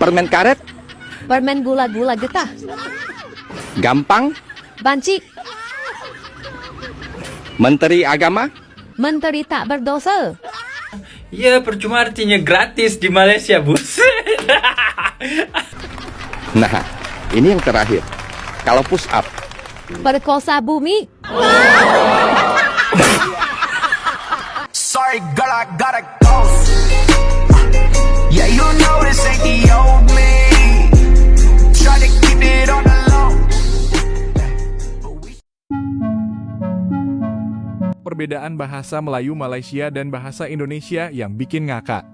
permen karet? Permen gula-gula getah. Gampang? Banci. Menteri Agama? Menteri tak berdosa. Ya percuma artinya gratis di Malaysia, buset. Nah, ini yang terakhir. Kalau push up. Perkosa bumi. Sorry, girl, I gotta go. Yeah, you know this ain't the old me. Try to keep it on the low. Perbedaan bahasa Melayu Malaysia dan bahasa Indonesia yang bikin ngakak.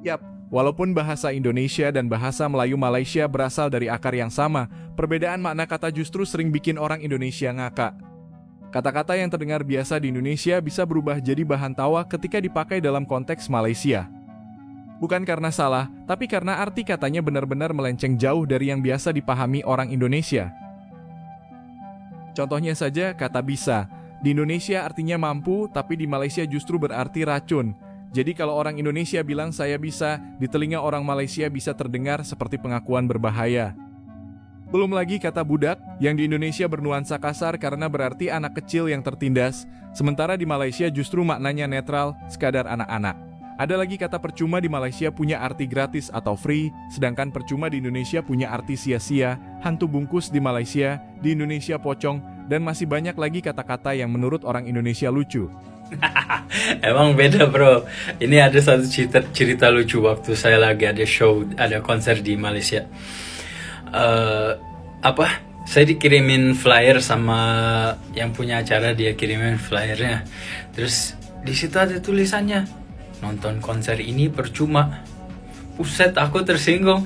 Yap, walaupun bahasa Indonesia dan bahasa Melayu Malaysia berasal dari akar yang sama, perbedaan makna kata justru sering bikin orang Indonesia ngakak. Kata-kata yang terdengar biasa di Indonesia bisa berubah jadi bahan tawa ketika dipakai dalam konteks Malaysia. Bukan karena salah, tapi karena arti katanya benar-benar melenceng jauh dari yang biasa dipahami orang Indonesia. Contohnya saja kata bisa. Di Indonesia artinya mampu, tapi di Malaysia justru berarti racun. Jadi kalau orang Indonesia bilang saya bisa, di telinga orang Malaysia bisa terdengar seperti pengakuan berbahaya. Belum lagi kata budak, yang di Indonesia bernuansa kasar karena berarti anak kecil yang tertindas, sementara di Malaysia justru maknanya netral, sekadar anak-anak. Ada lagi kata percuma di Malaysia punya arti gratis atau free, sedangkan percuma di Indonesia punya arti sia-sia, hantu bungkus di Malaysia, di Indonesia pocong, dan masih banyak lagi kata-kata yang menurut orang Indonesia lucu. Emang beda bro. Ini ada satu cerita lucu waktu saya lagi ada show, ada konser di Malaysia. Saya dikirimin flyer sama yang punya acara, dia kirimin flyernya. Terus di situ ada tulisannya, nonton konser ini percuma. Buset, aku tersinggung.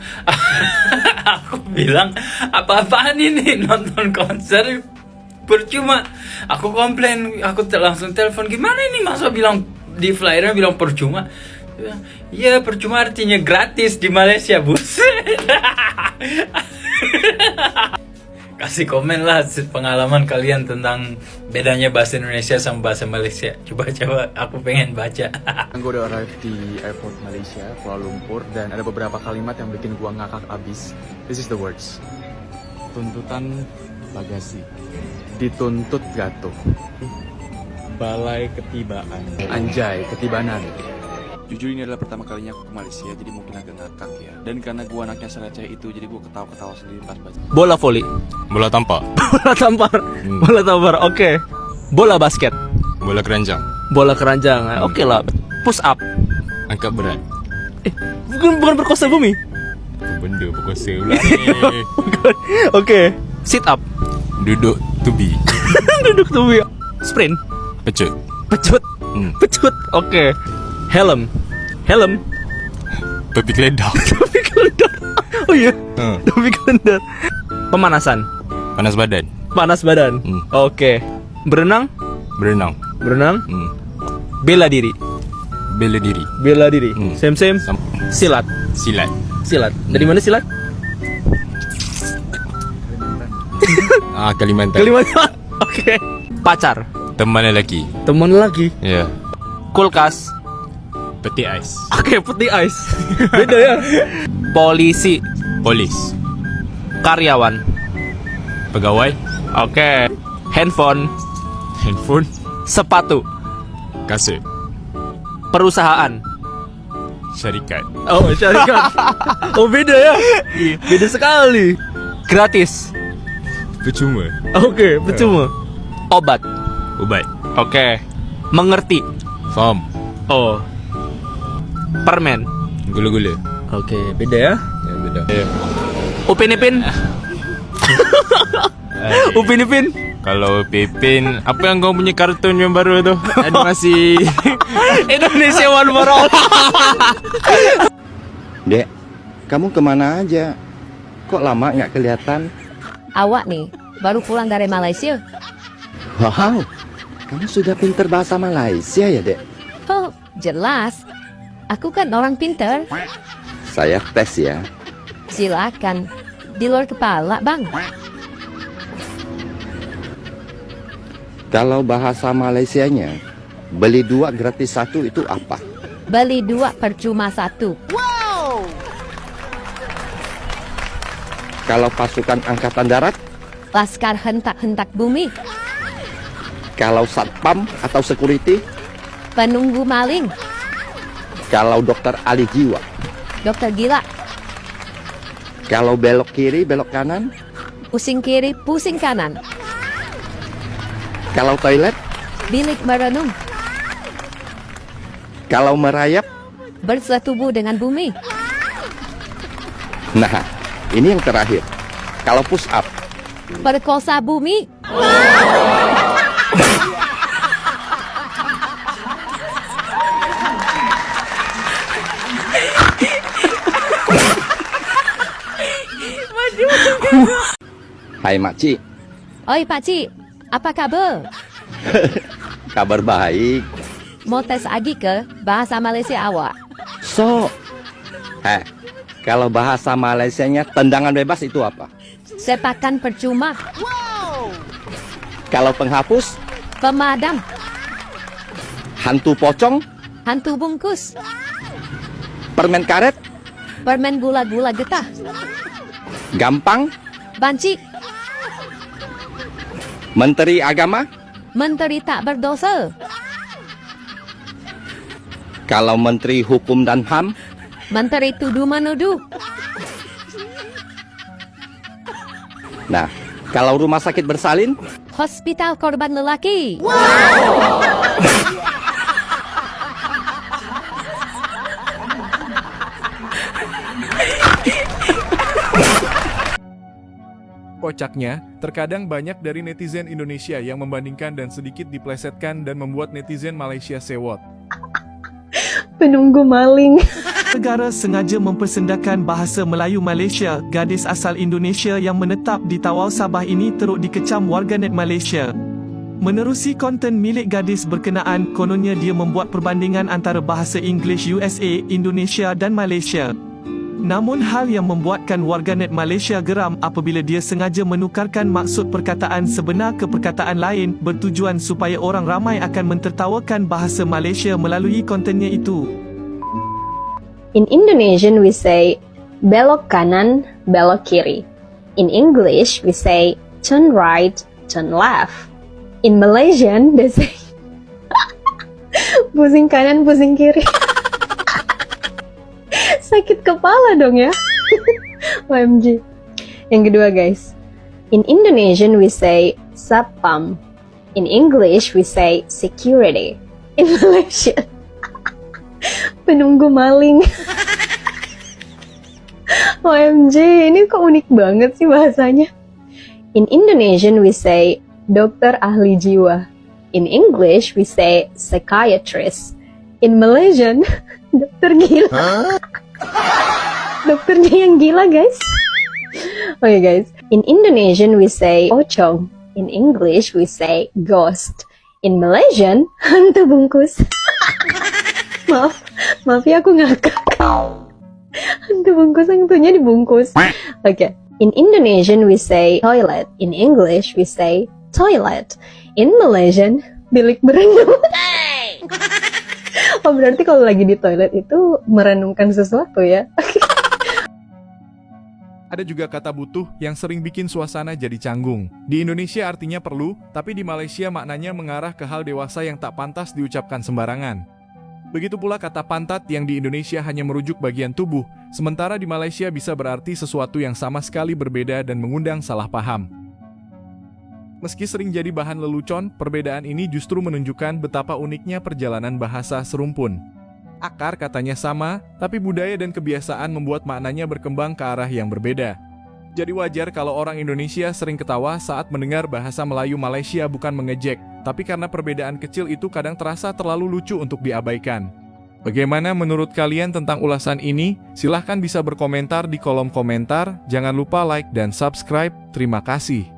Aku bilang, apa-apaan ini nonton konser percuma. Aku komplain, aku langsung telepon, gimana ini masa bilang di flyernya bilang percuma. Ya percuma artinya gratis di Malaysia, buset. Kasih komen lah pengalaman kalian tentang bedanya bahasa Indonesia sama bahasa Malaysia. Coba aku pengen baca. Gue udah arrive di airport Malaysia, Kuala Lumpur, dan ada beberapa kalimat yang bikin gua ngakak abis. This is the words. Tuntutan bagasi. Dituntut jatuh. Balai ketibaan. Anjay, ketibanan. Jujur ini adalah pertama kalinya aku ke Malaysia, jadi mungkin agak ngakak ya. Dan karena gua anaknya sereceh itu, jadi gua ketawa-ketawa sendiri pas baca. Bola voli. Bola tampar. Bola tampar. Bola tampar. Oke. Bola basket. Bola keranjang. Bola keranjang. Oke lah. Push up. Angkat berat. Bukan berkosa bumi. Benda berkuasa pula. Oke. Sit up. Duduk tubi. Duduk tuh. Sprint. Pecut. Pecut. Pecut. Oke. Helm. Topi keledar. Topi keledar. Oh iya. Topi keledar. Pemanasan. Panas badan. Panas badan. Oke. Berenang. Berenang. Bela diri. Bela diri. Bela diri. Same. Silat. Silat. Dari mana silat? Kalimantan. Oke. Pacar. Teman lelaki. Teman lagi. Ya. Kulkas. Peti ais. Oke, peti ais. Beda ya. Polisi. Polis. Karyawan. Pegawai. Oke. Handphone. Sepatu. Kasut. Perusahaan. Syarikat. Oh, syarikat. Oh, beda ya. Beda sekali. Gratis. Percuma. Oke, percuma. Obat. Oke. Mengerti. Faham. Oh. Permen. Gula-gula. Oke, beda ya. Ya, beda. Upin Ipin. Upin Ipin. Kalau Pipin, apa yang kau punya kartun yang baru tu? Animasi Indonesia One for All. Dek, kamu kemana aja? Kok lama nggak kelihatan? Awak nih, baru pulang dari Malaysia. Wow, kamu sudah pinter bahasa Malaysia ya, Dek? Oh, jelas. Aku kan orang pinter. Saya tes ya. Silakan. Di luar kepala, Bang. Kalau bahasa Malaysianya, beli 2 gratis 1 itu apa? Beli 2 percuma 1. Kalau pasukan angkatan darat, Laskar hentak-hentak bumi. kalau satpam atau security, Penunggu maling. kalau dokter ahli jiwa, Dokter gila. kalau belok kiri, belok kanan, Pusing kiri, pusing kanan. kalau toilet, Bilik merenung. kalau merayap. Bersetubuh dengan bumi. Nah, ini yang terakhir. Kalau push up, Perkosa bumi. hai makci, Oi pakcik, apa kabar? kabar baik. Mau tes lagi ke bahasa Malaysia awak? So, kalau bahasa Malaysianya tendangan bebas itu apa? Sepakan percuma. Kalau penghapus, Pemadam. hantu pocong, Hantu bungkus. permen karet, Permen gula-gula getah. gampang, Banci. menteri agama. Menteri tak berdosa. Kalau menteri hukum dan HAM, Menteri tuduh menuduh. nah, kalau rumah sakit bersalin, Hospital korban lelaki. Kocaknya, terkadang banyak dari netizen Indonesia yang membandingkan dan sedikit diplesetkan dan membuat netizen Malaysia sewot. Penunggu maling. Negara sengaja mempersendakan bahasa Melayu Malaysia. Gadis asal Indonesia yang menetap di Tawau Sabah ini teruk dikecam warganet Malaysia. Menerusi konten milik gadis berkenaan, kononnya dia membuat perbandingan antara bahasa Inggeris USA, Indonesia dan Malaysia. Namun hal yang membuatkan warganet Malaysia geram apabila dia sengaja menukarkan maksud perkataan sebenar ke perkataan lain, bertujuan supaya orang ramai akan mentertawakan bahasa Malaysia melalui kontennya itu. In Indonesian we say belok kanan, belok kiri. In English we say turn right, turn left. In Malaysian they say pusing kanan, pusing kiri. Sakit kepala dong ya. OMG. Yang kedua guys, in Indonesian we say satpam. In English we say security. In Malaysia penunggu maling. OMG, ini kok unik banget sih bahasanya. In Indonesian we say dokter ahli jiwa. In English we say psychiatrist. In Malaysian dokter gila. Dokternya yang gila guys. Okay guys, in Indonesian we say pocong. In English we say ghost. In Malaysian hantu bungkus. Maaf ya aku ngakak. Hantu bungkus, hantunya dibungkus. Okay. In Indonesian we say toilet. In English we say toilet. In Malaysian bilik berenung. Oh berarti kalau lagi di toilet itu merenungkan sesuatu ya. Ada juga kata butuh yang sering bikin suasana jadi canggung. Di Indonesia artinya perlu, tapi di Malaysia maknanya mengarah ke hal dewasa yang tak pantas diucapkan sembarangan. Begitu pula kata pantat yang di Indonesia hanya merujuk bagian tubuh, sementara di Malaysia bisa berarti sesuatu yang sama sekali berbeda dan mengundang salah paham. Meski sering jadi bahan lelucon, perbedaan ini justru menunjukkan betapa uniknya perjalanan bahasa serumpun. Akar katanya sama, tapi budaya dan kebiasaan membuat maknanya berkembang ke arah yang berbeda. Jadi wajar kalau orang Indonesia sering ketawa saat mendengar bahasa Melayu Malaysia bukan mengejek, tapi karena perbedaan kecil itu kadang terasa terlalu lucu untuk diabaikan. Bagaimana menurut kalian tentang ulasan ini? Silahkan bisa berkomentar di kolom komentar, jangan lupa like dan subscribe, terima kasih.